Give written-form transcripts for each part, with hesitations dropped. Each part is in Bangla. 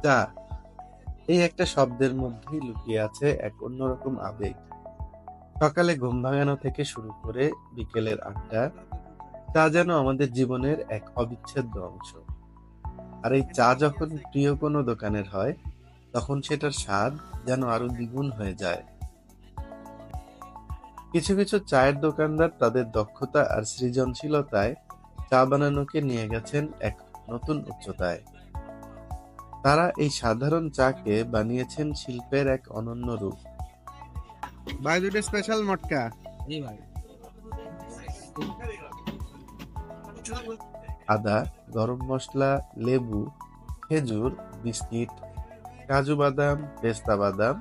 চা, এই একটা শব্দের মধ্যেই লুকিয়ে আছে এক অন্যরকম আবেগ। সকালে ঘুম ভাঙানো থেকে শুরু করে বিকেলের আড্ডা, চা যেন আমাদের জীবনের এক অবিচ্ছেদ্য অংশ। আর এই চা যখন প্রিয় কোনো দোকানের হয়, তখন সেটার স্বাদ যেন আরো দ্বিগুণ হয়ে যায়। কিছু কিছু চায়ের দোকানদার তাদের দক্ষতা আর সৃজনশীলতায় চা বানানোকে নিয়ে গেছেন এক নতুন উচ্চতায়। তারা এই সাধারণ চাকে বানিয়েছেন শিল্পের এক অনন্য রূপ। ভাই দুটো স্পেশাল মটকা। জি ভাই। আদা, গরম মসলা, লেবু, খেজুর, বিস্কিট, কাজু বাদাম, পেস্তা বাদাম,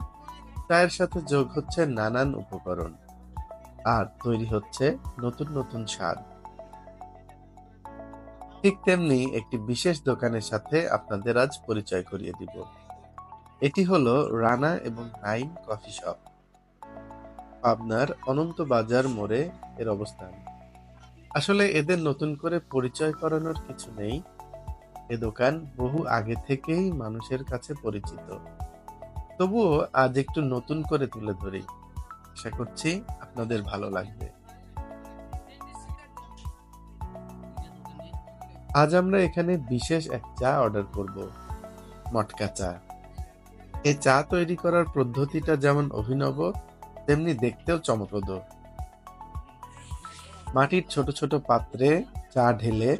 চায়ের সাথে যোগ হচ্ছে নানান উপকরণ, আর তৈরি হচ্ছে নতুন নতুন স্বাদ। ঠিক তেমনি একটি বিশেষ দোকানের সাথে আপনাদের আজ পরিচয় করিয়ে দিব। এটি হলো রানা এবং নাইম কফি শপ। পাবনার অনন্ত বাজার মোড়ে এর অবস্থান। আসলে এদের নতুন করে পরিচয় করানোর কিছু নেই। এ দোকান বহু আগে থেকেই মানুষের কাছে পরিচিত। তবুও আজ একটু নতুন করে তুলে ধরি। আশা করছি আপনাদের ভালো লাগবে। আজ আমরা এখানে বিশেষ এক চা অর্ডার করব, মটকা চা। এই চা তৈরি করার পদ্ধতিটা যেমন অভিনব, তেমনি দেখতেও চমকপ্রদ। মাটির ছোট ছোট পাত্রে চা ঢেলে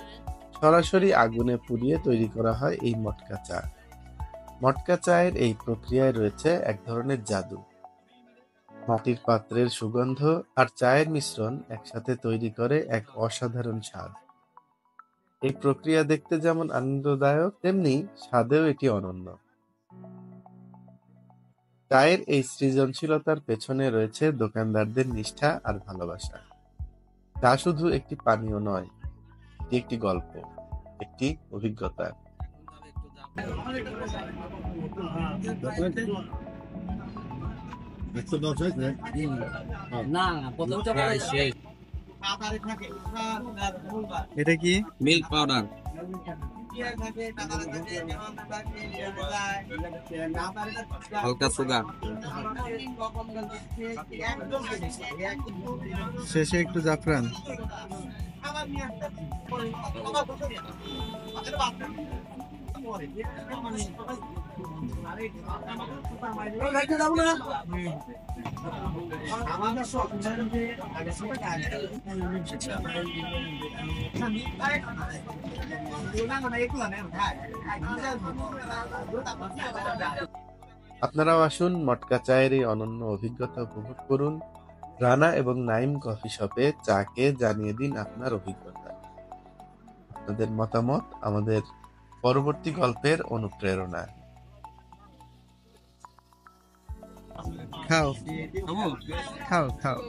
সরাসরি আগুনে পুড়িয়ে তৈরি করা হয় এই মটকা চা। মটকা চায়ের এই প্রক্রিয়ায় রয়েছে এক ধরনের জাদু। মাটির পাত্রের সুগন্ধ আর চায়ের মিশ্রণ একসাথে তৈরি করে এক অসাধারণ স্বাদ। এই প্রক্রিয়া দেখতে যেমন আনন্দদায়ক, তেমনি স্বাদেও এটি অনন্য। চায়ের এই সৃজনশীলতার পেছনে রয়েছে দোকানদারদের নিষ্ঠা আর ভালোবাসা। চা শুধু একটি পানীয় নয়, এটি একটি গল্প, একটি অভিজ্ঞতা। না, প্রথমটা প্রায় শেষ। এটা কি? Milk powder. হালকা সুগার। শেষে একটু জাফরান। আপনারাও আসুন, মটকা চায়ের এই অনন্য অভিজ্ঞতা উপভোগ করুন। রানা এবং নাইম কফি শপে চা খেয়ে জানিয়ে দিন আপনার অভিজ্ঞতা। আপনাদের মতামত আমাদের পরবর্তী গল্পের অনুপ্রেরণা। খাও খাও খাও।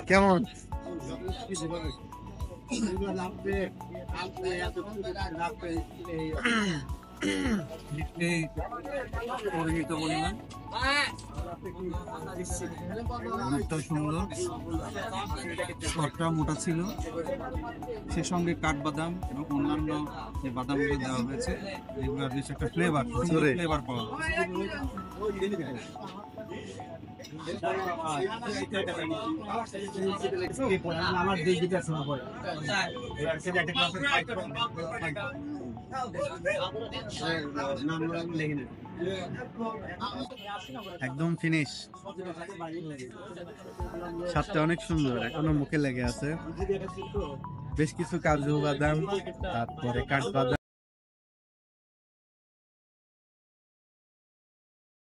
কেমন? পরিমিত পরিমাণ অনেকটা সুন্দর, শর্টটা মোটা ছিল, সে সঙ্গে কাঠবাদাম এবং অন্যান্য যে বাদামগুলো দেওয়া হয়েছে, এগুলোর বেশ একটা ফ্লেভার পাওয়া একদম ফিনিশ। স্বাদটা অনেক সুন্দর, এখনো মুখে লেগে আছে। বেশ কিছু কাজু বাদাম, তারপরে কাঠবাদাম।